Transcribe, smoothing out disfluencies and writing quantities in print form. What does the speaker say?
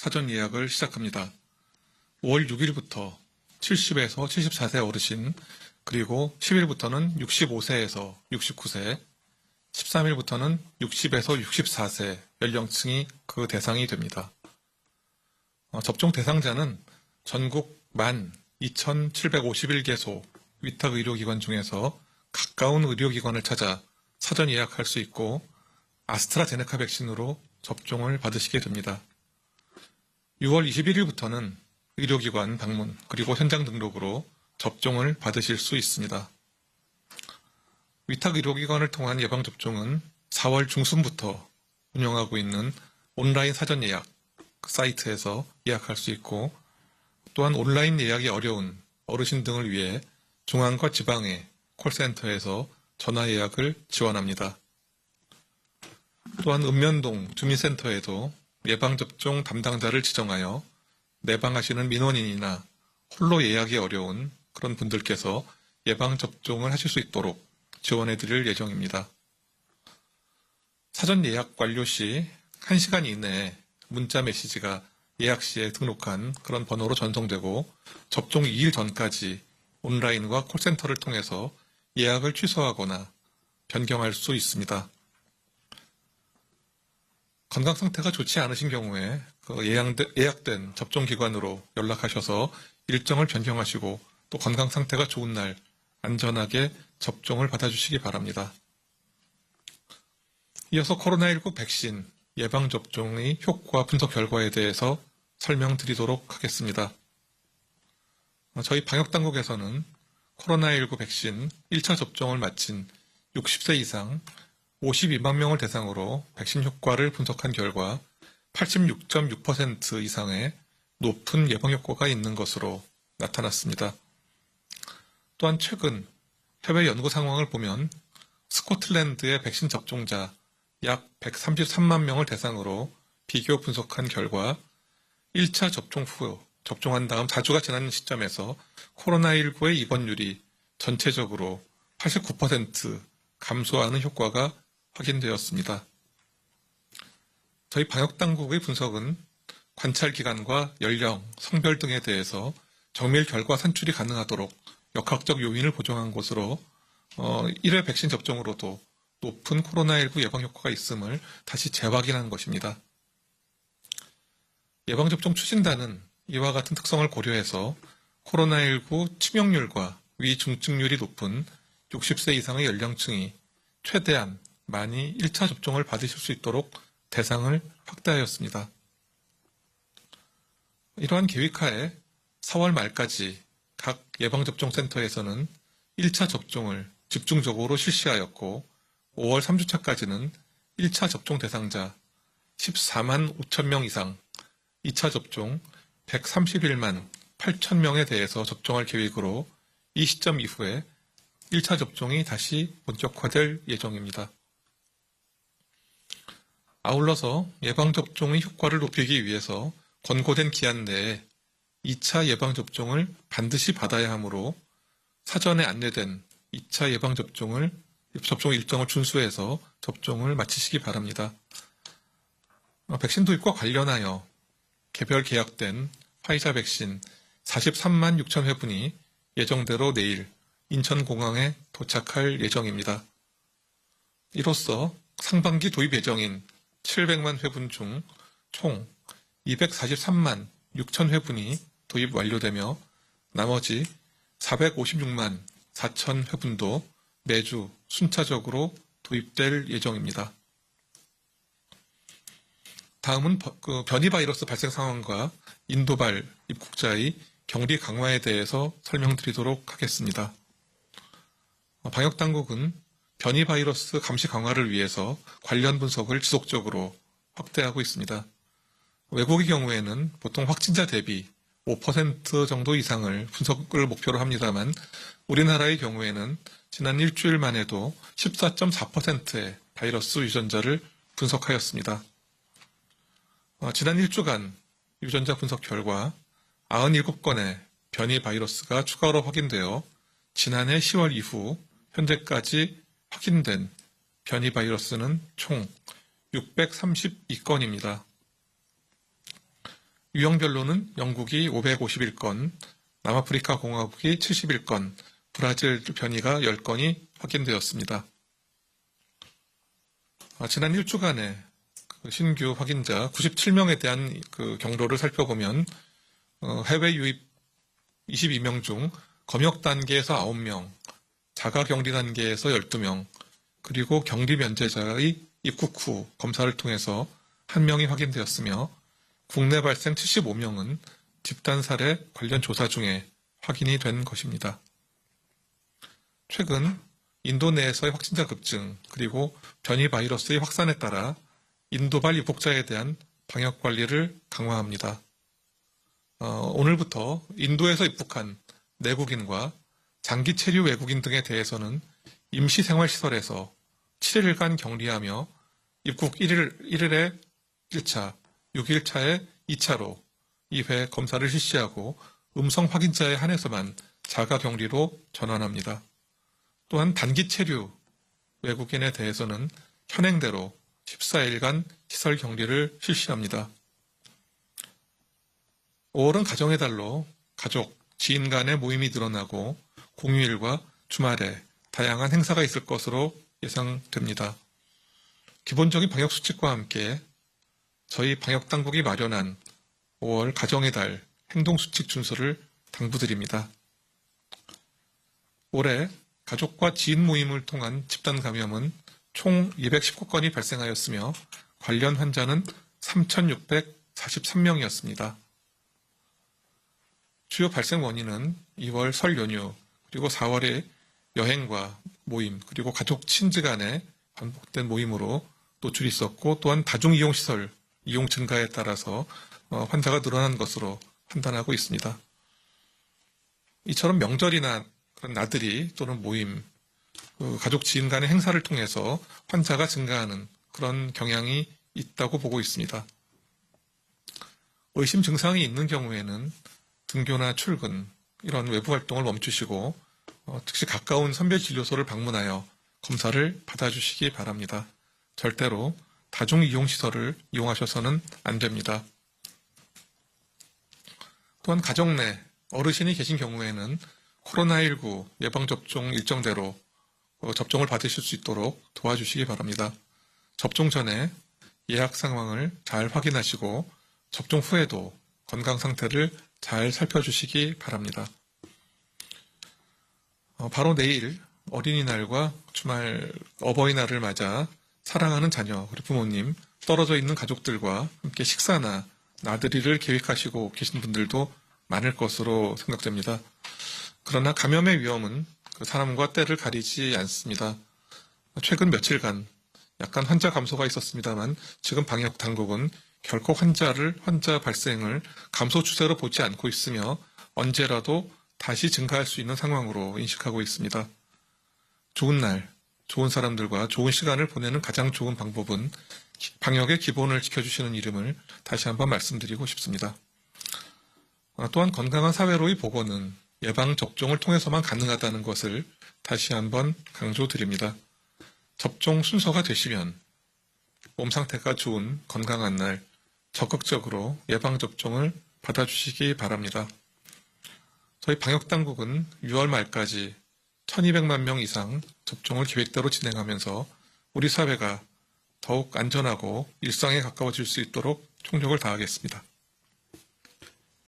사전 예약을 시작합니다. 5월 6일부터 70에서 74세 어르신, 그리고 10일부터는 65세에서 69세, 13일부터는 60에서 64세 연령층이 그 대상이 됩니다. 접종 대상자는 전국 12,751개소 위탁 의료기관 중에서 가까운 의료기관을 찾아 사전 예약할 수 있고 아스트라제네카 백신으로 접종을 받으시게 됩니다. 6월 21일부터는 의료기관 방문 그리고 현장 등록으로 접종을 받으실 수 있습니다. 위탁 의료기관을 통한 예방접종은 4월 중순부터 운영하고 있는 온라인 사전 예약 사이트에서 예약할 수 있고, 또한 온라인 예약이 어려운 어르신 등을 위해 중앙과 지방의 콜센터에서 전화 예약을 지원합니다. 또한 읍면동 주민센터에도 예방접종 담당자를 지정하여 내방하시는 민원인이나 홀로 예약이 어려운 그런 분들께서 예방접종을 하실 수 있도록 지원해 드릴 예정입니다. 사전 예약 완료 시 1시간 이내에 문자 메시지가 예약 시에 등록한 그런 번호로 전송되고 접종 2일 전까지 온라인과 콜센터를 통해서 예약을 취소하거나 변경할 수 있습니다. 건강 상태가 좋지 않으신 경우에 예약된 접종기관으로 연락하셔서 일정을 변경하시고 또 건강 상태가 좋은 날 안전하게 접종을 받아주시기 바랍니다. 이어서 코로나19 백신 예방접종의 효과 분석 결과에 대해서 설명드리도록 하겠습니다. 저희 방역당국에서는 코로나19 백신 1차 접종을 마친 60세 이상 52만 명을 대상으로 백신 효과를 분석한 결과 86.6% 이상의 높은 예방 효과가 있는 것으로 나타났습니다. 또한 최근 해외 연구 상황을 보면 스코틀랜드의 백신 접종자 약 133만 명을 대상으로 비교 분석한 결과 1차 접종 후 접종한 다음 4주가 지난 시점에서 코로나19의 입원율이 전체적으로 89% 감소하는 효과가 확인되었습니다. 저희 방역당국의 분석은 관찰 기간과 연령, 성별 등에 대해서 정밀 결과 산출이 가능하도록 역학적 요인을 보정한 것으로 1회 백신 접종으로도 높은 코로나19 예방 효과가 있음을 다시 재확인한 것입니다. 예방접종 추진단은 이와 같은 특성을 고려해서 코로나19 치명률과 위중증률이 높은 60세 이상의 연령층이 최대한 많이 1차 접종을 받으실 수 있도록 대상을 확대하였습니다. 이러한 계획하에 4월 말까지 각 예방접종센터에서는 1차 접종을 집중적으로 실시하였고 5월 3주차까지는 1차 접종 대상자 14만 5천 명 이상, 2차 접종 131만 8천 명에 대해서 접종할 계획으로 이 시점 이후에 1차 접종이 다시 본격화될 예정입니다. 아울러서 예방접종의 효과를 높이기 위해서 권고된 기한 내에 2차 예방접종을 반드시 받아야 하므로 사전에 안내된 2차 예방접종 일정을 준수해서 접종을 마치시기 바랍니다. 백신 도입과 관련하여 개별 계약된 화이자 백신 43만 6천 회분이 예정대로 내일 인천공항에 도착할 예정입니다. 이로써 상반기 도입 예정인 700만 회분 중 총 243만 6천 회분이 도입 완료되며 나머지 456만 4천 회분도 매주 순차적으로 도입될 예정입니다. 다음은 변이 바이러스 발생 상황과 인도발 입국자의 격리 강화에 대해서 설명드리도록 하겠습니다. 방역당국은 변이 바이러스 감시 강화를 위해서 관련 분석을 지속적으로 확대하고 있습니다. 외국의 경우에는 보통 확진자 대비 5% 정도 이상을 분석을 목표로 합니다만 우리나라의 경우에는 지난 일주일만 해도 14.4%의 바이러스 유전자를 분석하였습니다. 지난 일주간 유전자 분석 결과 97건의 변이 바이러스가 추가로 확인되어 지난해 10월 이후 현재까지 확인된 변이 바이러스는 총 632건입니다. 유형별로는 영국이 551건, 남아프리카 공화국이 71건, 브라질 변이가 10건이 확인되었습니다. 지난 1주간의 신규 확인자 97명에 대한 경로를 살펴보면 해외 유입 22명 중 검역 단계에서 9명, 자가 격리 단계에서 12명, 그리고 격리 면제자의 입국 후 검사를 통해서 1명이 확인되었으며 국내 발생 75명은 집단 살해 관련 조사 중에 확인이 된 것입니다. 최근 인도 내에서의 확진자 급증 그리고 변이 바이러스의 확산에 따라 인도발 입국자에 대한 방역 관리를 강화합니다. 오늘부터 인도에서 입국한 내국인과 장기 체류 외국인 등에 대해서는 임시생활시설에서 7일간 격리하며 입국 1일에 1차, 6일차에 2차로 2회 검사를 실시하고 음성 확인자에 한해서만 자가 격리로 전환합니다. 또한 단기 체류 외국인에 대해서는 현행대로 14일간 시설 격리를 실시합니다. 5월은 가정의 달로 가족, 지인 간의 모임이 늘어나고 공휴일과 주말에 다양한 행사가 있을 것으로 예상됩니다. 기본적인 방역수칙과 함께 저희 방역당국이 마련한 5월 가정의 달 행동수칙 준수를 당부드립니다. 올해 가족과 지인 모임을 통한 집단 감염은 총 219건이 발생하였으며 관련 환자는 3,643명이었습니다. 주요 발생 원인은 2월 설 연휴 그리고 4월에 여행과 모임 그리고 가족 친지 간의 반복된 모임으로 노출이 있었고 또한 다중이용시설 이용 증가에 따라서 환자가 늘어난 것으로 판단하고 있습니다. 이처럼 명절이나 그런 나들이 또는 모임, 가족 지인 간의 행사를 통해서 환자가 증가하는 그런 경향이 있다고 보고 있습니다. 의심 증상이 있는 경우에는 등교나 출근, 이런 외부 활동을 멈추시고 즉시 가까운 선별진료소를 방문하여 검사를 받아주시기 바랍니다. 절대로 다중이용시설을 이용하셔서는 안 됩니다. 또한 가정 내 어르신이 계신 경우에는 코로나19 예방접종 일정대로 접종을 받으실 수 있도록 도와주시기 바랍니다. 접종 전에 예약 상황을 잘 확인하시고 접종 후에도 건강 상태를 잘 살펴주시기 바랍니다. 바로 내일 어린이날과 주말 어버이날을 맞아 사랑하는 자녀 그리고 부모님, 떨어져 있는 가족들과 함께 식사나 나들이를 계획하시고 계신 분들도 많을 것으로 생각됩니다. 그러나 감염의 위험은 사람과 때를 가리지 않습니다. 최근 며칠간 약간 환자 감소가 있었습니다만 지금 방역 당국은 결코 환자 발생을 감소 추세로 보지 않고 있으며 언제라도 다시 증가할 수 있는 상황으로 인식하고 있습니다. 좋은 날, 좋은 사람들과 좋은 시간을 보내는 가장 좋은 방법은 방역의 기본을 지켜주시는 이름을 다시 한번 말씀드리고 싶습니다. 또한 건강한 사회로의 복원은 예방접종을 통해서만 가능하다는 것을 다시 한번 강조드립니다. 접종 순서가 되시면 몸 상태가 좋은 건강한 날 적극적으로 예방접종을 받아주시기 바랍니다. 저희 방역당국은 6월 말까지 1200만 명 이상 접종을 계획대로 진행하면서 우리 사회가 더욱 안전하고 일상에 가까워질 수 있도록 총력을 다하겠습니다.